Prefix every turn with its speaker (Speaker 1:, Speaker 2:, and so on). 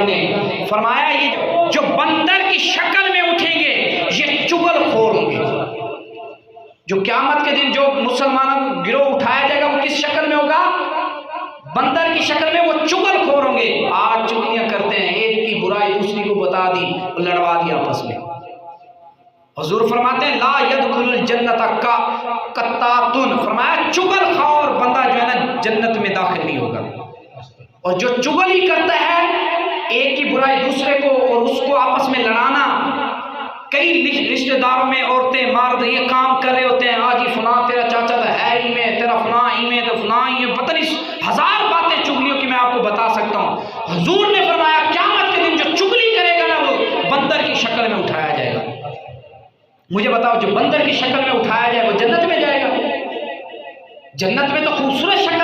Speaker 1: والے نے فرمایا یہ جو بندر کی شکل میں اٹھیں گے یہ چغل خور ہوں گے. جو قیامت کے دن جو مسلمانوں کو گروہ اٹھایا جائے گا وہ کس شکل میں ہوگا؟ بندر کی شکل میں. وہ چغل خور ہوں گے. آج چغلیاں کرتے ہیں، ایک کی برائی دوسری کو بتا دی، لڑوا دی آپس میں. حضور فرماتے ہیں لا يدخل الجنت قطاتن، فرمایا چغل خور بندہ جو ہے نا جنت میں داخل نہیں ہوگا. اور جو چغل ہی کرتا ہے ایک کی برائی دوسرے کو اور اس کو آپس میں لڑانا. کئی رشتہ داروں میں عورتیں مرد یہ کام کر رہے ہوتے ہیں، آج یہ فلاں تیرا چاچا تو ہے ہی میں، تیرا فلاں ہی میں، تو فلاں ہی میں، پتہ نہیں ہزار باتیں چغلیوں کی میں آپ کو بتا سکتا ہوں. حضور نے فرمایا قیامت کے دن جو چغلی کرے گا نا وہ بندر کی شکل میں اٹھایا جائے گا. مجھے بتاؤ جو بندر کی شکل میں اٹھایا جائے وہ جنت میں جائے گا؟ جنت میں تو خوبصورت شکل